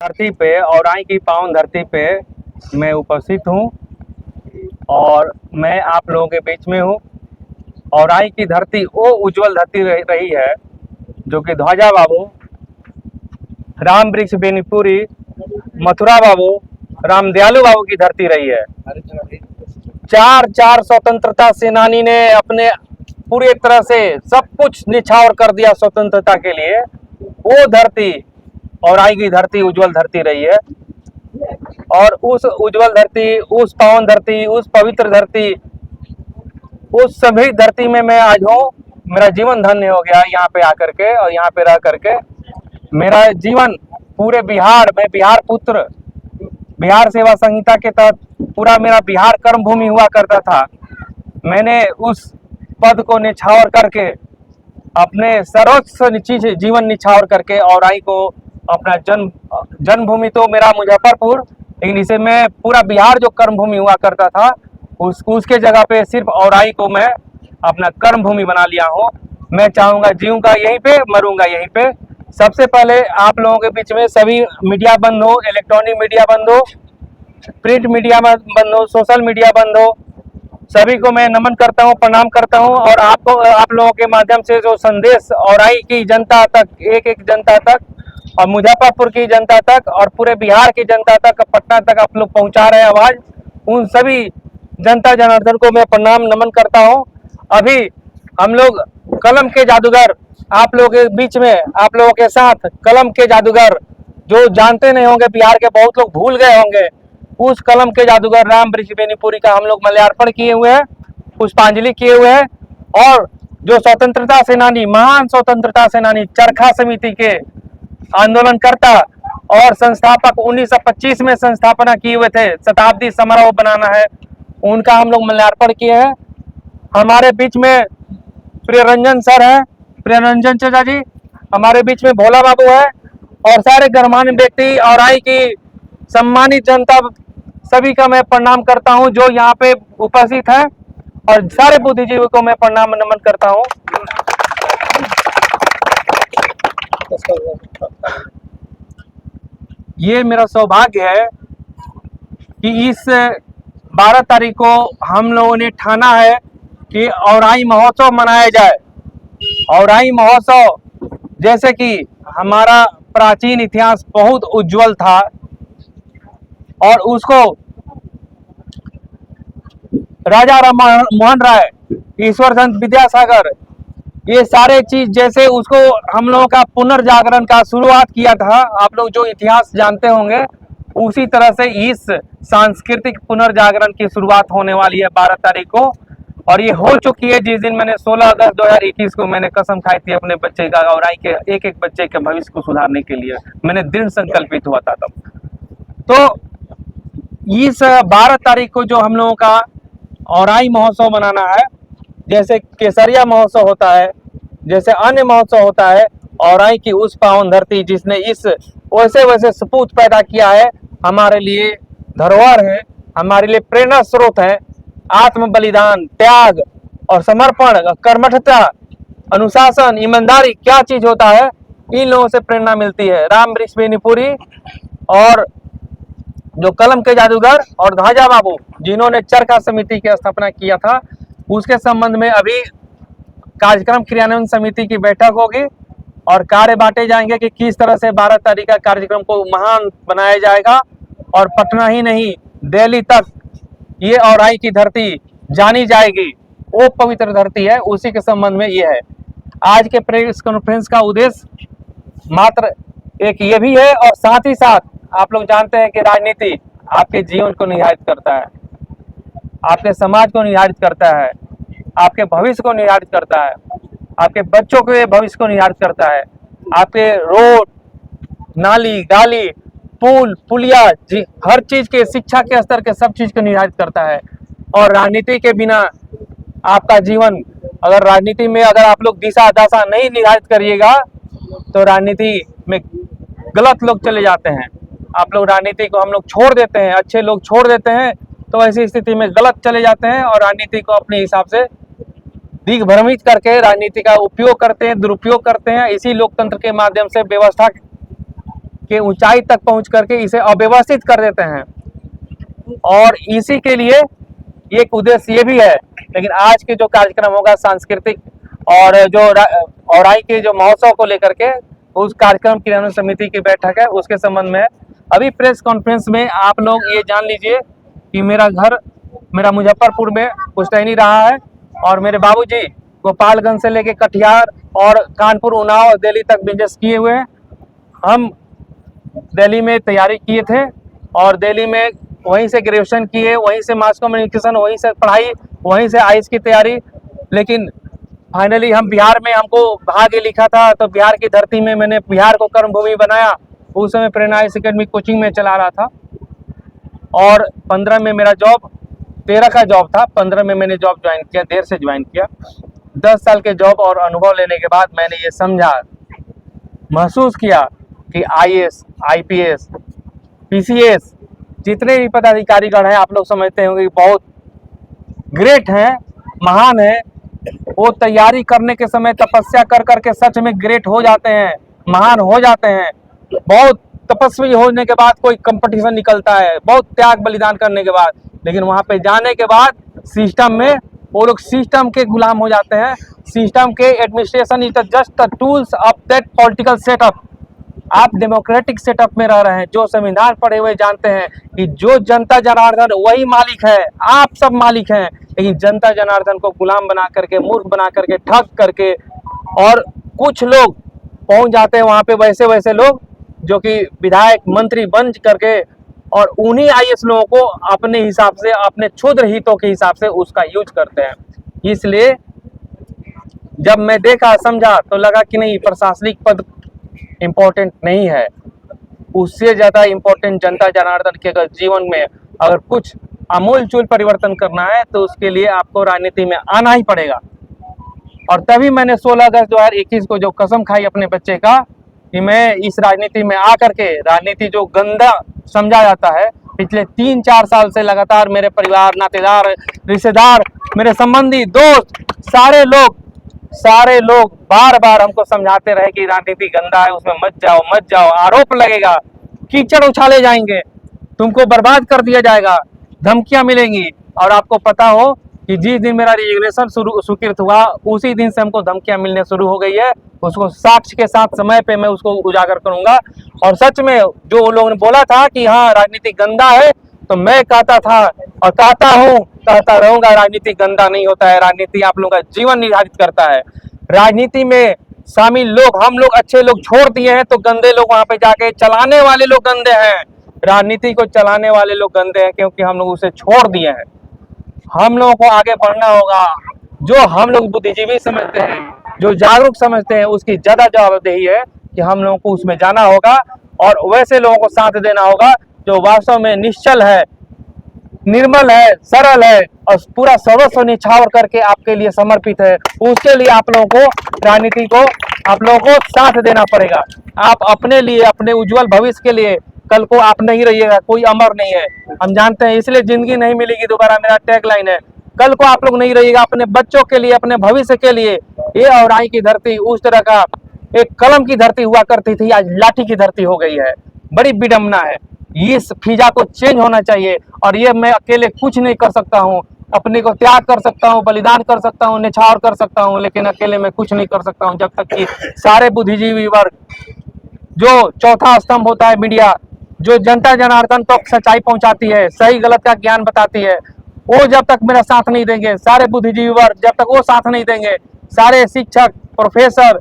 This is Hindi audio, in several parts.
धरती पे औराई की पावन धरती पे मैं उपस्थित हूँ और मैं आप लोगों के बीच में हूँ। औराई की धरती वो उज्जवल धरती रही है जो कि ध्वजा बाबू, राम वृक्ष बेनीपुरी, मथुरा बाबू, राम दयालु बाबू की धरती रही है। चार स्वतंत्रता सेनानी ने अपने पूरी तरह से सब कुछ निछावर कर दिया स्वतंत्रता के लिए। वो धरती औराई की धरती उज्जवल धरती रही है और उस उज्जवल धरती, उस पावन धरती, उस पवित्र धरती, उस सभी धरती में मैं आज हूँ। मेरा जीवन धन्य हो गया यहाँ पे आकर के और यहाँ पे रह करके। मेरा जीवन पूरे बिहार में, बिहार पुत्र, बिहार सेवा संहिता के तहत पूरा मेरा बिहार कर्म भूमि हुआ करता था। मैंने उस पद को निछावर करके, अपने सर्वोच्च चीज जीवन निछावर करके औराई को अपना जन्मभूमि तो मेरा मुजफ्फरपुर, लेकिन इसे मैं पूरा बिहार जो कर्म भूमि हुआ करता था उसके जगह पे सिर्फ औराई को मैं अपना कर्म भूमि बना लिया हूँ। मैं चाहूँगा जीऊँगा यहीं पे, मरूंगा यहीं पे। सबसे पहले आप लोगों के बीच में सभी मीडिया बंद हो, इलेक्ट्रॉनिक मीडिया बंद हो, प्रिंट मीडिया बंद हो, सोशल मीडिया बंद हो, सभी को मैं नमन करता हूँ, प्रणाम करता हूँ। और आपको, आप लोगों के माध्यम से जो संदेश औराई की जनता तक, एक एक जनता तक और मुजफ्फरपुर की जनता तक और पूरे बिहार की जनता तक, पटना तक आप लोग पहुंचा रहे हैं आवाज, उन सभी जनता जनार्दन को मैं प्रणाम नमन करता हूं। अभी हम लोग कलम के जादूगर आप लोगों के बीच में, आप लोगों के साथ कलम के जादूगर जो जानते नहीं होंगे, बिहार के बहुत लोग भूल गए होंगे, उस कलम के जादूगर राम वृक्ष बेनीपुरी का हम लोग माल्यार्पण किए हुए हैं, पुष्पांजलि किए हुए हैं। और जो स्वतंत्रता सेनानी, महान स्वतंत्रता सेनानी, चरखा समिति के आंदोलनकर्ता और संस्थापक, 1925 में संस्थापना किए हुए थे, शताब्दी समारोह बनाना है, उनका हम लोग माल्यार्पण किए हैं। हमारे बीच में प्रियरंजन सर है, प्रियरंजन चाचा जी हमारे बीच में, भोला बाबू है और सारे गणमान्य व्यक्ति औराई की सम्मानित जनता, सभी का मैं प्रणाम करता हूं जो यहाँ पे उपस्थित है और सारे बुद्धिजीवी को मैं प्रणाम नमन करता हूं। ये मेरा सौभाग्य है कि इस 12 तारीख को हम लोगों ने ठाना है कि औराई महोत्सव मनाया जाए। औराई महोत्सव जैसे कि हमारा प्राचीन इतिहास बहुत उज्जवल था और उसको राजा राम मोहन राय, ईश्वर चंद्र विद्यासागर, ये सारे चीज जैसे उसको हम लोगों का पुनर्जागरण का शुरुआत किया था, आप लोग जो इतिहास जानते होंगे, उसी तरह से इस सांस्कृतिक पुनर्जागरण की शुरुआत होने वाली है 12 तारीख को। और ये हो चुकी है जिस दिन मैंने 16 अगस्त 2021 को मैंने कसम खाई थी अपने बच्चे का, औराई के एक एक बच्चे के भविष्य को सुधारने के लिए मैंने दृढ़ संकल्पित हुआ था तब। तो इस 12 तारीख को जो हम लोगों का औराई महोत्सव मनाना है, जैसे केसरिया महोत्सव होता है, जैसे अन्य महोत्सव होता है, औराई की उस पावन धरती जिसने इस वैसे वैसे सपूत पैदा किया है, हमारे लिए धरोहर है, हमारे लिए प्रेरणा स्रोत है। आत्म बलिदान, त्याग और समर्पण, कर्मठता, अनुशासन, ईमानदारी क्या चीज होता है, इन लोगों से प्रेरणा मिलती है। राम वृक्ष बेनीपुरी और जो कलम के जादूगर और ध्वजा बाबू जिन्होंने चरखा समिति की स्थापना किया था, उसके संबंध में अभी कार्यक्रम क्रियान्वयन समिति की बैठक होगी और कार्य बांटे जाएंगे कि किस तरह से 12 तारीख का कार्यक्रम को महान बनाया जाएगा। और पटना ही नहीं, दिल्ली तक ये औराई की धरती जानी जाएगी, वो पवित्र धरती है, उसी के संबंध में ये है। आज के प्रेस कॉन्फ्रेंस का उद्देश्य मात्र एक ये भी है और साथ ही साथ आप लोग जानते हैं कि राजनीति आपके जीवन को निर्धारित करता है, आपके समाज को निर्धारित करता है, आपके भविष्य को निर्धारित करता है, आपके बच्चों के भविष्य को निर्धारित करता है, आपके रोड, नाली, गाली, पुल, पुलिया, हर चीज के, शिक्षा के स्तर के सब चीज को निर्धारित करता है। और राजनीति के बिना आपका जीवन, अगर राजनीति में अगर आप लोग दिशा दशा नहीं निर्धारित करिएगा तो राजनीति में गलत लोग चले जाते हैं। आप लोग राजनीति को, हम लोग छोड़ देते हैं, अच्छे लोग छोड़ देते हैं, तो ऐसी स्थिति में गलत चले जाते हैं और राजनीति को अपने हिसाब से दिग्भ्रमित करके राजनीति का उपयोग करते हैं, दुरुपयोग करते हैं। इसी लोकतंत्र के माध्यम से, व्यवस्था के ऊंचाई तक पहुंच करके इसे अव्यवस्थित कर देते हैं। और इसी के लिए एक उद्देश्य ये भी है। लेकिन आज के जो कार्यक्रम होगा सांस्कृतिक और जो औराई के जो महोत्सव को लेकर के उस कार्यक्रम क्रियान्वयन समिति की बैठक है, उसके संबंध में अभी प्रेस कॉन्फ्रेंस में आप लोग ये जान लीजिए कि मेरा मुजफ्फरपुर में पुश्तैनी रहा है और मेरे बाबूजी गोपालगंज से लेके कटिहार और कानपुर, उन्नाव, दिल्ली तक बिजनेस किए हुए हैं। हम दिल्ली में तैयारी किए थे और दिल्ली में वहीं से ग्रेजुएशन किए, वहीं से मास कम्युनिकेशन, वहीं से पढ़ाई, वहीं से आईएएस की तैयारी। लेकिन फाइनली हम बिहार में, हमको भाग्य लिखा था तो बिहार की धरती में मैंने बिहार को कर्मभूमि बनाया। उस समय प्रेरणा आईएएस अकेडमी कोचिंग में चला रहा था और 15 में मेरा जॉब, 13 का जॉब था, 15 में मैंने जॉब ज्वाइन किया, देर से ज्वाइन किया। 10 साल के जॉब और अनुभव लेने के बाद मैंने ये समझा, महसूस किया कि आईएएस, आईपीएस, पीसीएस जितने भी पदाधिकारीगण हैं, आप लोग समझते होंगे कि बहुत ग्रेट हैं, महान हैं। वो तैयारी करने के समय तपस्या कर करके सच में ग्रेट हो जाते हैं, महान हो जाते हैं। बहुत तपस्वी होने के बाद कोई कंपटीशन निकलता है, बहुत त्याग बलिदान करने के बाद। लेकिन वहां पे जाने के बाद सिस्टम में वो लोग सिस्टम के गुलाम हो जाते हैं। सिस्टम के administration is just the tools of that political setup. आप डेमोक्रेटिक सेटअप में रह रहे हैं। जो संविधान पढ़े हुए जानते हैं कि जो जनता जनार्दन वही मालिक है, आप सब मालिक हैं। लेकिन जनता जनार्दन को गुलाम बना करके, मूर्ख बना करके, ठग करके, और कुछ लोग पहुंच जाते हैं वहां पे, वैसे वैसे लोग जो कि विधायक मंत्री बन करके, और उन्हीं आईएएस लोगों को अपने हिसाब से, अपने क्षुद्र हितों के हिसाब से उसका यूज करते हैं। इसलिए जब मैं देखा, समझा, तो लगा कि नहीं, प्रशासनिक पद इम्पोर्टेंट नहीं है, उससे ज्यादा इम्पोर्टेंट जनता जनार्दन के अगर जीवन में अगर कुछ आमूलचूल परिवर्तन करना है तो उसके लिए आपको राजनीति में आना ही पड़ेगा। और तभी मैंने 16 अगस्त 2021 को जो कसम खाई अपने बच्चे का कि मैं इस राजनीति में आकर के, राजनीति जो गंदा समझा जाता है, पिछले 3-4 साल से लगातार मेरे परिवार, नातेदार, रिश्तेदार, मेरे संबंधी, दोस्त, सारे लोग बार बार हमको समझाते रहे कि राजनीति गंदा है, उसमें मत जाओ, आरोप लगेगा, कीचड़ उछाले जाएंगे, तुमको बर्बाद कर दिया जाएगा, धमकियां मिलेंगी। और आपको पता हो कि जिस दिन मेरा रेजिग्नेशन स्वीकृत हुआ उसी दिन से हमको धमकियां मिलने शुरू हो गई है। उसको साक्ष्य के साथ समय पे मैं उसको उजागर करूंगा। और सच में जो लोगों ने बोला था कि हाँ राजनीति गंदा है, तो मैं कहता था और कहता हूँ, कहता रहूंगा, राजनीति गंदा नहीं होता है। राजनीति आप लोगों का जीवन निर्धारित करता है। राजनीति में शामिल लोग, हम लोग अच्छे लोग छोड़ दिए हैं तो गंदे लोग वहां पे जाके, चलाने वाले लोग गंदे हैं। राजनीति को चलाने वाले लोग गंदे हैं क्योंकि हम लोग उसे छोड़ दिए हैं। हम लोगों को आगे बढ़ना होगा। जो हम लोग बुद्धिजीवी समझते हैं, जो जागरूक समझते हैं, उसकी ज्यादा जवाबदेही है कि हम लोगों को उसमें जाना होगा और वैसे लोगों को साथ देना होगा जो वास्तव में निश्चल है, निर्मल है, सरल है और पूरा सर्वस्व निछावर करके आपके लिए समर्पित है। उसके लिए आप लोगों को, राजनीति को आप लोगों को साथ देना पड़ेगा। आप अपने लिए, अपने उज्जवल भविष्य के लिए, कल को आप नहीं रहिएगा, कोई अमर नहीं है, हम जानते हैं, इसलिए जिंदगी नहीं मिलेगी दोबारा, मेरा टैगलाइन है। कल को आप लोग नहीं रहिएगा, अपने बच्चों के लिए, अपने भविष्य के लिए। ये औराई की धरती उस तरह का एक कलम की धरती हुआ करती थी, आज लाठी की धरती हो गई है। बड़ी विडंबना है। इस फिजा को चेंज होना चाहिए। और ये मैं अकेले कुछ नहीं कर सकता हूँ, अपने को त्याग कर सकता हूँ, बलिदान कर सकता हूँ, निछावर कर सकता हूँ, लेकिन अकेले मैं कुछ नहीं कर सकता हूँ जब तक कि सारे बुद्धिजीवी वर्ग, जो चौथा स्तंभ होता है मीडिया, जो जनता जनार्दन तक सच्चाई पहुंचाती है, सही गलत का ज्ञान बताती है, वो जब तक मेरा साथ नहीं देंगे, सारे बुद्धिजीवी वर्ग जब तक वो साथ नहीं देंगे, सारे शिक्षक, प्रोफेसर,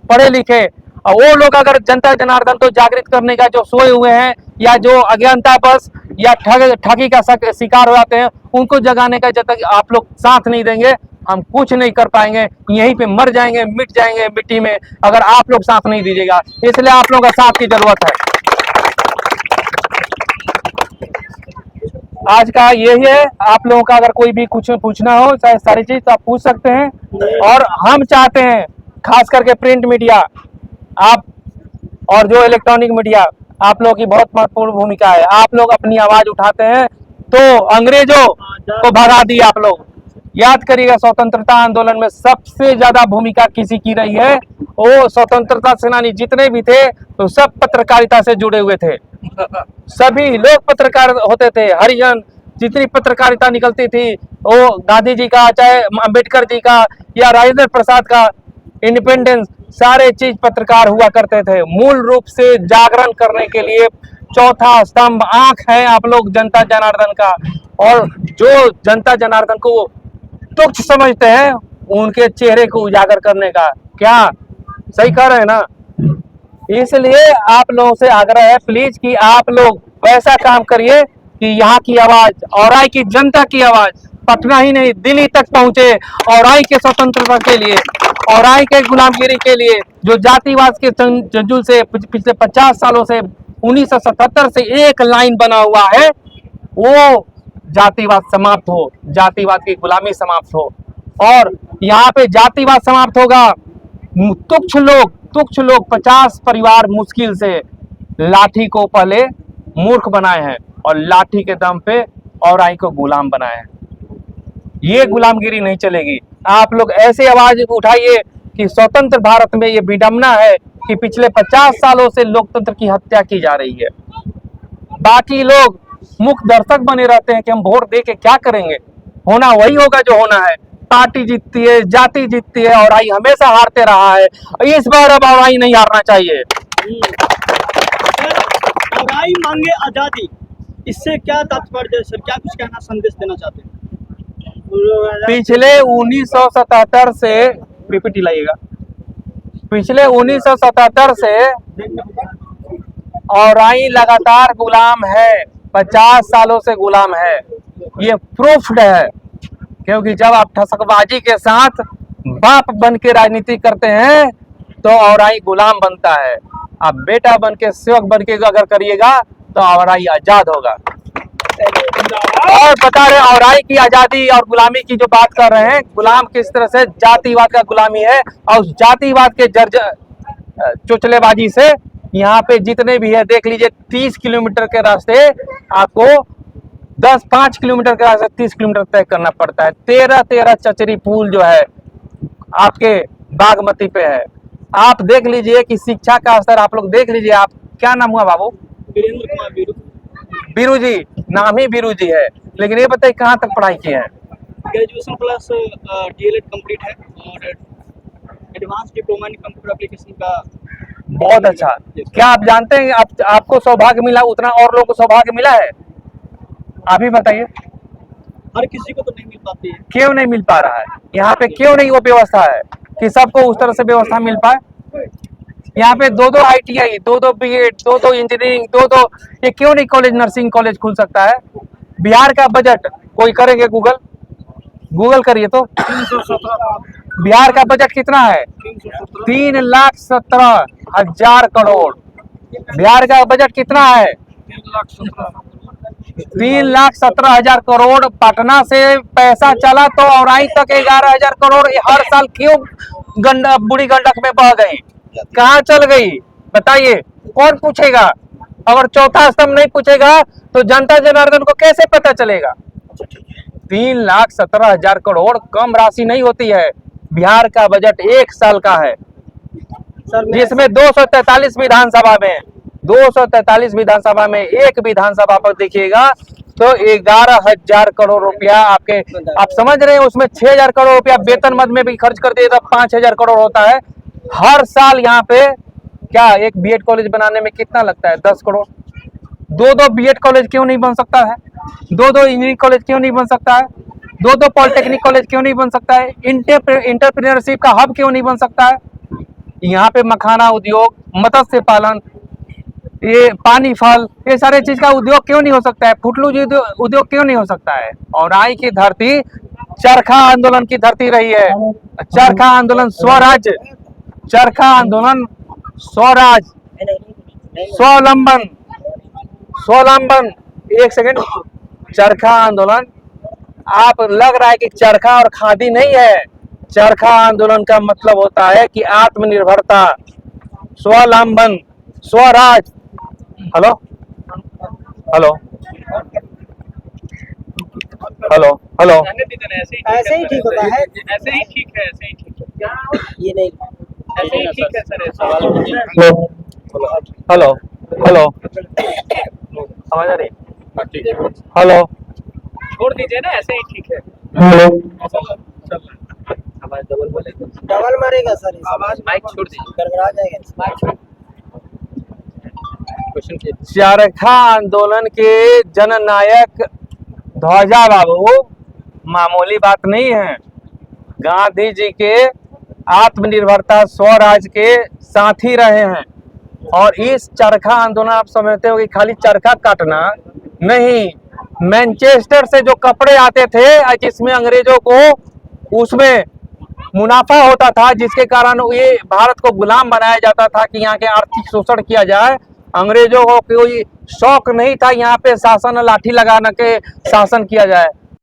पढ़े लिखे, और वो लोग अगर जनता जनार्दन को जागृत करने का जो सोए हुए हैं या जो अज्ञानता बस या ठगी का शिकार हो जाते हैं, उनको जगाने का जब तक आप लोग साथ नहीं देंगे, हम कुछ नहीं कर पाएंगे। यहीं पे मर जाएंगे, मिट जाएंगे मिट्टी में, अगर आप लोग साथ नहीं दीजिएगा। इसलिए आप लोगों का साथ की जरूरत है। आज का यही है। आप लोगों का अगर कोई भी कुछ पूछना हो, चाहे सारी चीज, तो आप पूछ सकते हैं। और हम चाहते हैं खास करके प्रिंट मीडिया, आप और जो इलेक्ट्रॉनिक मीडिया, आप लोगों की बहुत महत्वपूर्ण भूमिका है। आप लोग अपनी आवाज उठाते हैं तो अंग्रेजों को भगा दिए आप लोग। याद करिएगा, स्वतंत्रता आंदोलन में सबसे ज्यादा भूमिका किसी की रही है, वो स्वतंत्रता सेनानी जितने भी थे तो सब पत्रकारिता से जुड़े हुए थे। सभी लोग पत्रकार होते थे। हरिजन जितनी पत्रकारिता निकलती थी, वो गांधी जी का, चाहे अंबेडकर जी का या राजेंद्र प्रसाद का इंडिपेंडेंस, सारे चीज पत्रकार हुआ करते थे। मूल रूप से जागरण करने के लिए चौथा स्तंभ आंख है आप लोग जनता जनार्दन का। और जो जनता जनार्दन को तुच्छ समझते हैं, उनके चेहरे को उजागर करने का, क्या सही कह रहे हैं ना? इसलिए आप लोगों से आग्रह है प्लीज कि आप लोग वैसा काम करिए कि यहाँ की आवाज, औराई की जनता की आवाज पटना ही नहीं दिल्ली तक पहुंचे। औराई के स्वतंत्रता के लिए, औराई के गुलामगिरी के लिए, जो जातिवाद के जंजुल से पिछले 50 सालों से 1977 से एक लाइन बना हुआ है, वो जातिवाद समाप्त हो, जातिवाद की गुलामी समाप्त हो। और यहाँ पे जातिवाद समाप्त होगा। तुच्छ लोग 50 परिवार मुश्किल से लाठी को पहले मूर्ख बनाए हैं और लाठी के दम पे औराई को गुलाम बनाए हैं। ये गुलामगिरी नहीं चलेगी। आप लोग ऐसे आवाज उठाइए कि स्वतंत्र भारत में ये विडंबना है कि पिछले 50 सालों से लोकतंत्र की हत्या की जा रही है। बाकी लोग मुख्य दर्शक बने रहते हैं कि हम वोट दे के क्या करेंगे, होना वही होगा जो होना है। पार्टी जीतती है, जाति जीतती है, औराई हमेशा हारते रहा है। इस बार अब औराई नहीं हारना चाहिए। औराई मांगे आजादी, इससे क्या तात्पर्य सर, क्या कुछ कहना संदेश देना चाहते हैं? पिछले 1977 से पीपीटी लाइएगा। पिछले 1977 से औराई लगातार गुलाम है, 50 सालों से गुलाम है। ये प्रूफ्ड है, क्योंकि जब आप ठसकबाजी के साथ बाप बन के राजनीति करते हैं तो औराई गुलाम बनता है। आप बेटा बन के, सेवक बन के अगर करिएगा तो औराई आजाद होगा। और बता रहे औराई की आजादी और गुलामी की जो बात कर रहे हैं, गुलाम किस तरह से जातिवाद का गुलामी है। और उस जातिवाद के चोचलेबाजी से यहाँ पे जितने भी है देख लीजिए, 30 किलोमीटर के रास्ते आपको 5 किलोमीटर के रास्ते 30 किलोमीटर तय करना पड़ता है। 13 चचरी पुल जो है आपके बागमती पे है। आप देख लीजिए कि शिक्षा का स्तर आप लोग देख लीजिए। आप क्या नाम हुआ बाबू? वीरेंद्र कुमार बीरू जी, नाम ही बीरू जी है। लेकिन ये बताइए कहाँ तक पढ़ाई की है? ग्रेजुएशन प्लस डीएलएड कंप्लीट है और advance diploma in computer application का। बहुत अच्छा। क्या आप जानते हैं आपको सौभाग्य मिला उतना और लोगों को सौभाग्य मिला है? आप ही बताइए। हर किसी को तो नहीं मिल पाती है। क्यों नहीं मिल पा रहा है? यहाँ पे क्यों नहीं वो व्यवस्था है कि सबको उस तरह से व्यवस्था मिल पाए? यहाँ पे 2 ITI, 2 बीएड, 2 इंजीनियरिंग, 2 ये क्यों नहीं कॉलेज, नर्सिंग कॉलेज खुल सकता है? बिहार का बजट कोई करेंगे? गूगल करिए तो बिहार का बजट कितना है? 3,17,000 करोड़। बिहार का बजट कितना है? 3,17,000 करोड़। पटना से पैसा चला तो औराई तक 11,000 करोड़ हर साल क्यों बूढ़ी गंडक में बह गई? कहाँ चल गई बताइए? कौन पूछेगा? अगर चौथा स्तंभ नहीं पूछेगा तो जनता जनार्दन को कैसे पता चलेगा? 3,17,000 करोड़ कम राशि नहीं होती है। बिहार का बजट 1 साल का है, जिसमें 243 विधानसभा में, 243 विधानसभा में एक विधानसभा पर देखिएगा तो 11,000 करोड़ रुपया आपके, आप समझ रहे हैं? उसमें 6,000 करोड़ रुपया वेतन मद में भी खर्च कर दिए तो 5,000 करोड़ होता है हर साल। यहाँ पे क्या एक बीएड कॉलेज बनाने में कितना लगता है? 10 करोड़। 2 बीएड कॉलेज क्यों नहीं बन सकता है? 2 इंजीनियरिंग कॉलेज क्यों नहीं बन सकता है? 2 पॉलिटेक्निक कॉलेज क्यों नहीं बन सकता है? इंटरप्रेन्योरशिप का हब क्यों नहीं बन सकता है? यहाँ पे मखाना उद्योग, मत्स्य पालन, ये पानी फल, ये सारे चीज का उद्योग क्यों नहीं हो सकता है? फुटलूज उद्योग क्यों नहीं हो सकता है? औराई की धरती चरखा आंदोलन की धरती रही है। चरखा आंदोलन स्वराज्य, चरखा आंदोलन स्वराज, स्वावलंबन, एक सेकेंड, चरखा आंदोलन। आप लग रहा है कि चरखा और खादी नहीं है। चरखा आंदोलन का मतलब होता है कि आत्मनिर्भरता, स्वावलंबन, Swaraj. Hello hello hello hello, ऐसे ही ठीक होता है, ऐसे ही ठीक है, ऐसे ही ठीक है। ये नहीं ऐसे ही ठीक है सर सवाल हेलो हेलो आवाज आ रही हेलो छोड़ दीजिए ना ऐसे ही ठीक है हेलो आवाज डबल बोले डबल मारेगा सर आवाज माइक छोड़ दीजिए गड़बड़ा जाएगा माइक छोड़ क्वेश्चन कीजिए चरखा आंदोलन के जननायक ध्वजा बाबू मामूली बात नहीं है। गांधी जी के आत्मनिर्भरता स्वराज के साथी रहे हैं। और इस चरखा आंदोलन आप समझते हो कि खाली चरखा काटना नहीं, मैनचेस्टर से जो कपड़े आते थे जिसमें अंग्रेजों को उसमें मुनाफा होता था, जिसके कारण ये भारत को गुलाम बनाया जाता था कि यहाँ के आर्थिक शोषण किया जाए। अंग्रेजों को कोई शौक नहीं था यहाँ पे शासन लाठी लगाने के शासन किया जाए।